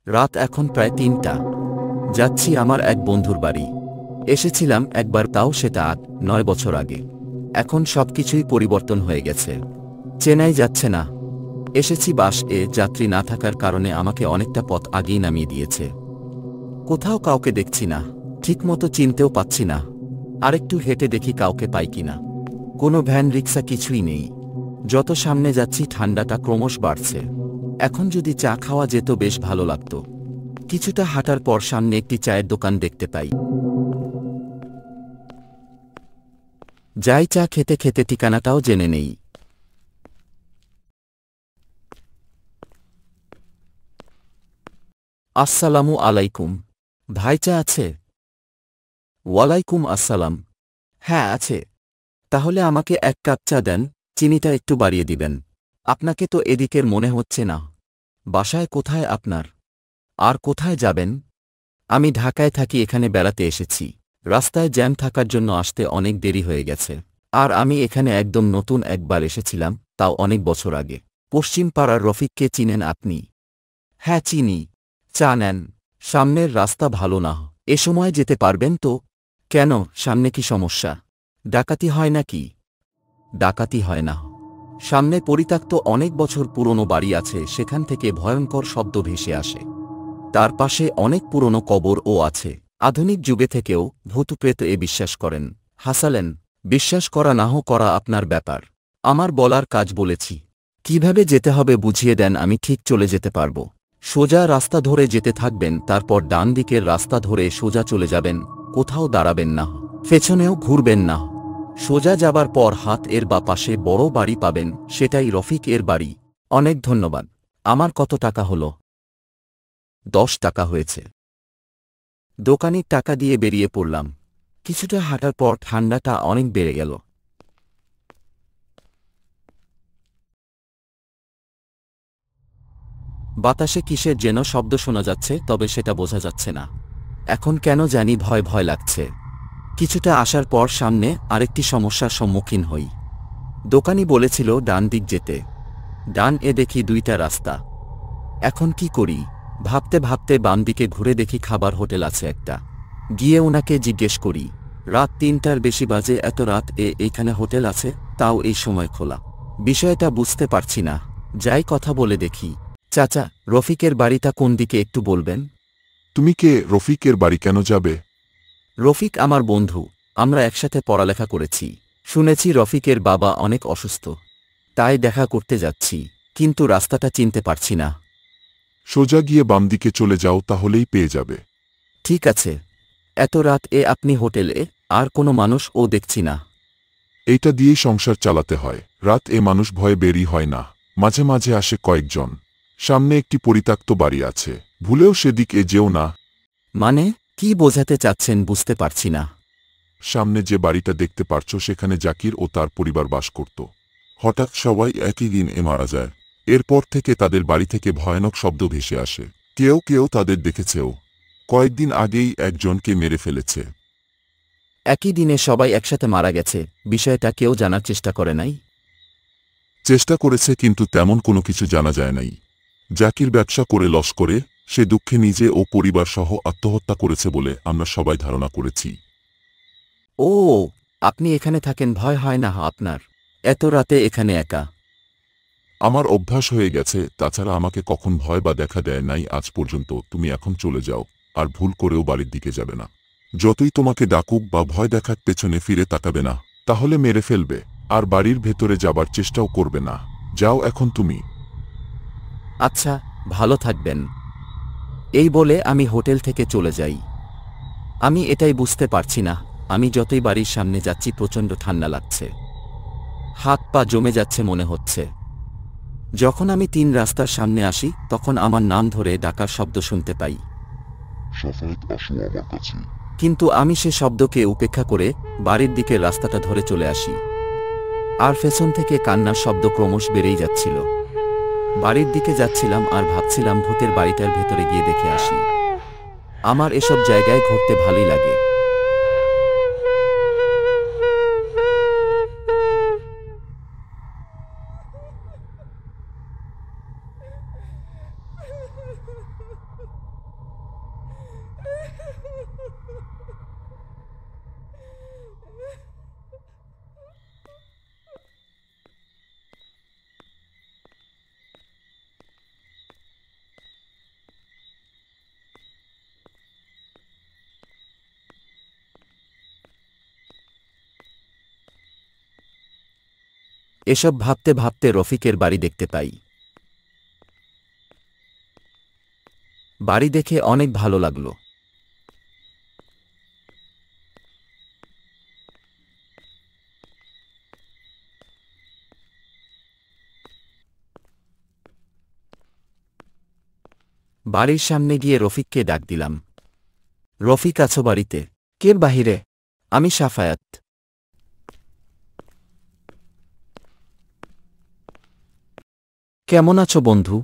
রাত এখন প্রায় ৩টা। যাচ্ছি আমার এক বন্ধুর বাড়ি। এসেছিলাম একবার, তাও সেটা ৮-৯ বছর আগে। এখন সবকিছুই পরিবর্তন হয়ে গেছে। চেনাই যাচ্ছে না। এসেছি বাস-এ, যাত্রী না থাকার কারণে আমাকে অনেকটা পথ আগেই নামিয়ে দিয়েছে। কোথাও কাউকে দেখছি না, ঠিকমতো চিনতেও পাচ্ছি না। আরেকটু হেঁটে দেখি কাউকে পাই কিনা। কোনো ভ্যান রিক্সা কিছুই নেই। যত সামনে যাচ্ছি ঠান্ডাটা ক্রমশ বাড়ছে। এখন যদি চা খাওয়া যেত বেশ ভালো লাগতো। কিছুটা হাঁটার পর সামনে একটি চায়ের দোকান দেখতে পাই। যাই, চা খেতে খেতে ঠিকানাটাও জেনে নেই। আসসালামু আলাইকুম ভাই, চা আছে? ওয়ালাইকুম আসসালাম। হ্যাঁ আছে। তাহলে আমাকে ১ কাপ চা দেন, চিনিটা একটু বাড়িয়ে দিবেন। আপনাকে তো এদিকের মনে হচ্ছে না। বাসায় কোথায় আপনার? আর কোথায় যাবেন? আমি ঢাকায় থাকি, এখানে বেড়াতে এসেছি। রাস্তায় জ্যাম থাকার জন্য আসতে অনেক দেরি হয়ে গেছে। আর আমি এখানে একদম নতুন, একবার এসেছিলাম, তাও অনেক বছর আগে। পশ্চিম পাড়ার রফিককে চিনেন আপনি? হ্যাঁ চিনি। চা নেন। সামনের রাস্তা ভালো না, এ সময় যেতে পারবেন তো? কেন, সামনে কি সমস্যা? ডাকাতি হয় নাকি? ডাকাতি হয় না। সামনে পরিত্যক্ত অনেক বছর পুরনো বাড়ি আছে, সেখান থেকে ভয়ঙ্কর শব্দ ভেসে আসে। তার পাশে অনেক পুরনো কবরও আছে। আধুনিক যুগে থেকেও ভূতপ্রেত এ বিশ্বাস করেন। হাসালেন। বিশ্বাস করা না করা আপনার ব্যাপার। আমার বলার কাজ বলেছি। কিভাবে যেতে হবে বুঝিয়ে দেন, আমি ঠিক চলে যেতে পারব। সোজা রাস্তা ধরে যেতে থাকবেন, তারপর ডান দিকের রাস্তা ধরে সোজা চলে যাবেন। কোথাও দাঁড়াবেন না, পেছনেও ঘুরবেন না। সোজা যাবার পর হাত এর বা পাশে বড় বাড়ি পাবেন, সেটাই রফিক এর বাড়ি। অনেক ধন্যবাদ। আমার কত টাকা হলো? ১০ টাকা হয়েছে। দোকানির টাকা দিয়ে বেরিয়ে পড়লাম। কিছুটা হাঁটার পর ঠান্ডাটা অনেক বেড়ে গেল। বাতাসে কিসের যেন শব্দ শোনা যাচ্ছে, তবে সেটা বোঝা যাচ্ছে না। এখন কেন জানি ভয় ভয় লাগছে। কিছুটা আসার পর সামনে আরেকটি সমস্যার সম্মুখীন হই। দোকানি বলেছিল ডান দিক যেতে। ডান এ দেখি ২টা রাস্তা। এখন কি করি ভাবতে ভাবতে বাম দিকে ঘুরে দেখি খাবার হোটেল আছে একটা। গিয়ে ওনাকে জিজ্ঞেস করি, রাত ৩টার বেশি বাজে, এত রাত এইখানে হোটেল আছে, তাও এই সময় খোলা? বিষয়টা বুঝতে পারছি না। যাই, কথা বলে দেখি। চাচা, রফিকের বাড়িটা কোন দিকে একটু বলবেন? তুমি কে? রফিকের বাড়ি কেন যাবে? রফিক আমার বন্ধু, আমরা একসাথে পড়ালেখা করেছি। শুনেছি রফিকের বাবা অনেক অসুস্থ, তাই দেখা করতে যাচ্ছি, কিন্তু রাস্তাটা চিনতে পারছি না। সোজা গিয়ে বাম দিকে চলে যাও, তাহলেই পেয়ে যাবে। ঠিক আছে। এত রাত আপনি হোটেলে? আর কোনো মানুষও দেখছি না। এইটা দিয়েই সংসার চালাতে হয়। রাত মানুষ ভয়ে বেরি হয় না, মাঝে মাঝে আসে কয়েকজন। সামনে একটি পরিত্যক্ত বাড়ি আছে, ভুলেও সেদিকে যেও না। মানে, কি বোঝাতে চাচ্ছেন বুঝতে পারছি না। সামনে যে বাড়িটা দেখতে পারছো, সেখানে জাকির ও তার পরিবার বাস করত। হঠাৎ সবাই একই দিন মারা যায়। এরপর থেকে তাদের বাড়ি থেকে ভয়ানক শব্দ ভেসে আসে। কেউ কেউ তাদের দেখেছেও। কয়েকদিন আগেই একজনকে মেরে ফেলেছে। একই দিনে সবাই একসাথে মারা গেছে, বিষয়টা কেউ জানার চেষ্টা করে নাই? চেষ্টা করেছে, কিন্তু তেমন কোনো কিছু জানা যায় নাই। জাকির ব্যবসা করে লস করে সে দুঃখে নিজে ও পরিবার সহ আত্মহত্যা করেছে বলে আমরা সবাই ধারণা করেছি। ও, আপনি এখানে থাকেন, ভয় হয় না আপনার? এত রাতে এখানে একা? আমার অভ্যাস হয়ে গেছে, তাছাড়া আমাকে কখন ভয় বা দেখা দেয় নাই আজ পর্যন্ত। তুমি এখন চলে যাও, আর ভুল করেও বাড়ির দিকে যাবে না। যতই তোমাকে ডাকুক বা ভয় দেখাক, পেছনে ফিরে তাকাবে না, তাহলে মেরে ফেলবে। আর বাড়ির ভেতরে যাবার চেষ্টাও করবে না। যাও এখন তুমি। আচ্ছা, ভালো থাকবেন। এই বলে আমি হোটেল থেকে চলে যাই। আমি এটাই বুঝতে পারছি না, আমি যতই বাড়ির সামনে যাচ্ছি প্রচণ্ড ঠান্ডা লাগছে। হাত পা জমে যাচ্ছে মনে হচ্ছে। যখন আমি ৩ রাস্তার সামনে আসি, তখন আমার নাম ধরে ডাকার শব্দ শুনতে পাই। সাফায়েত, আসো আমার কাছে। কিন্তু আমি সে শব্দকে উপেক্ষা করে বাড়ির দিকের রাস্তাটা ধরে চলে আসি। আর পেছন থেকে কান্নার শব্দ ক্রমশ বেড়েই যাচ্ছিল। বাড়ির দিকে যাচ্ছিলাম আর ভাবছিলাম ভূতের বাড়িটার ভেতরে গিয়ে দেখে আসি। আমার এসব জায়গায় ঘুরতে ভালোই লাগে। এসব ভাবতে ভাবতে রফিকের বাড়ি দেখতে পাই। বাড়ি দেখে অনেক ভালো লাগলো। বাড়ির সামনে গিয়ে রফিককে ডাক দিলাম। রফিক, আছো বাড়িতে? কে বাহিরে? আমি সাফায়াত। কেমন আছো বন্ধু?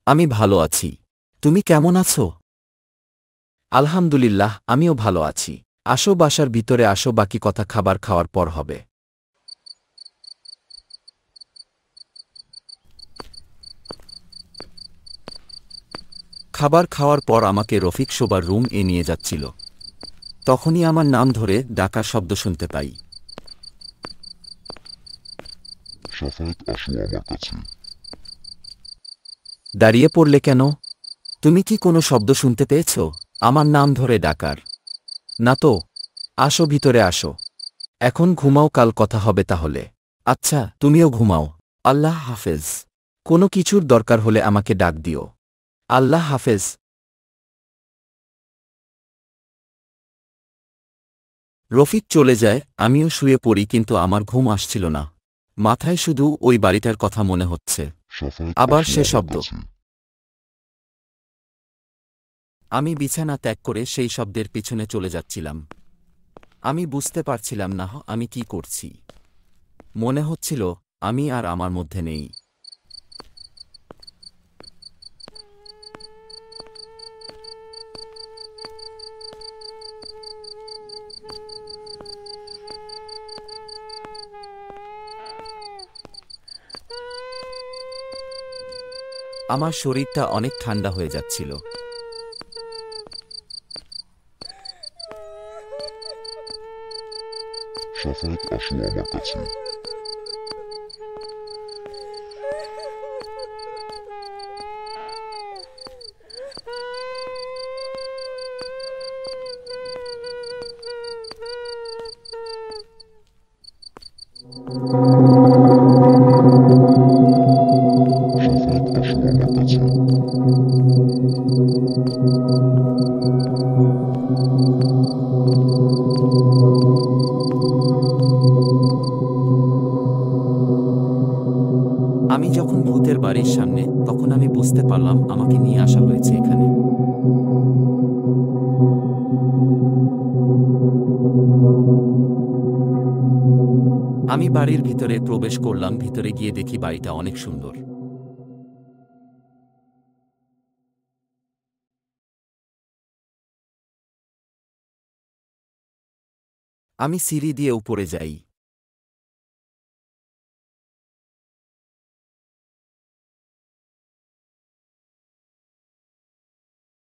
আমি ভালো আছি। তুমি কেমন আছো? আলহামদুলিল্লাহ, আমিও ভালো আছি। আসো, বাসার ভিতরে আসো, বাকি কথা খাবার খাওয়ার পর হবে। খাবার খাওয়ার পর আমাকে রফিক শোবার রুম এ নিয়ে যাচ্ছিল। তখনই আমার নাম ধরে ডাকার শব্দ শুনতে পাই। সাফায়াত, আসো আমার কাছে। দাঁড়িয়ে পড়লে কেন? তুমি কি কোনো শব্দ শুনতে পেয়েছ আমার নাম ধরে ডাকার? না তো। আসো, ভিতরে আসো। এখন ঘুমাও, কাল কথা হবে তাহলে। আচ্ছা, তুমিও ঘুমাও। আল্লাহ হাফেজ। কোনো কিছুর দরকার হলে আমাকে ডাক দিও। আল্লাহ হাফেজ। রফিক চলে যায়, আমিও শুয়ে পড়ি, কিন্তু আমার ঘুম আসছিল না। মাথায় শুধু ওই বাড়িটার কথা মনে হচ্ছে। সাফায়াত, আবার আসো সে আমার শব্দ। কাছে। আমি বিছানা ত্যাগ করে সেই শব্দের পিছনে চলে যাচ্ছিলাম। আমি বুঝতে পারছিলাম না আমি কি করছি। মনে হচ্ছিল আমি আর আমার মধ্যে নেই। আমার শরীরটা অনেক ঠান্ডা হয়ে যাচ্ছিল। সাফায়াত, আসো আমার কাছে। সাফায়াত, আসো আমার কাছে। আমি যখন ভূতের বাড়ির সামনে, তখন আমি বুঝতে পারলাম আমাকে নিয়ে আসা হয়েছে এখানে। আমি বাড়ির ভিতরে প্রবেশ করলাম। ভিতরে গিয়ে দেখি বাড়িটা অনেক সুন্দর। আমি সিঁড়ি দিয়ে উপরে যাই।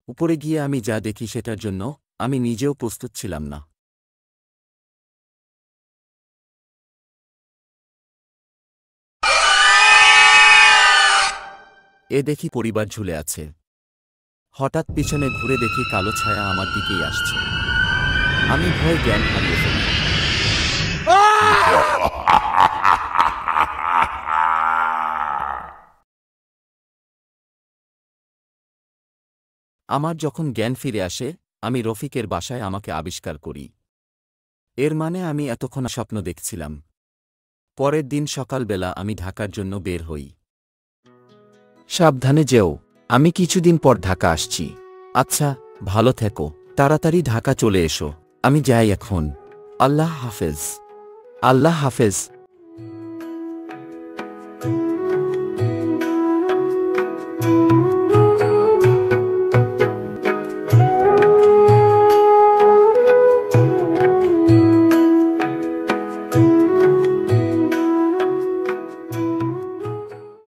উপরে গিয়ে আমি যা দেখি সেটার জন্য আমি নিজেও প্রস্তুত ছিলাম না। দেখি পরিবার ঝুলে আছে। হঠাৎ পিছনে ঘুরে দেখি কালো ছায়া আমার দিকেই আসছে। আমি ভয়ে জ্ঞান হারিয়ে ফেলি। আমার যখন জ্ঞান ফিরে আসে, আমি রফিকের বাসায় আমাকে আবিষ্কার করি। এর মানে আমি এতক্ষণ স্বপ্ন দেখছিলাম। পরের দিন সকালবেলা আমি ঢাকার জন্য বের হই। সাবধানে যেও, আমি কিছুদিন পর ঢাকা আসছি। আচ্ছা, ভালো থেকো। তাড়াতাড়ি ঢাকা চলে এসো। আমি যাই এখন। আল্লাহ হাফেজ। আল্লাহ হাফেজ।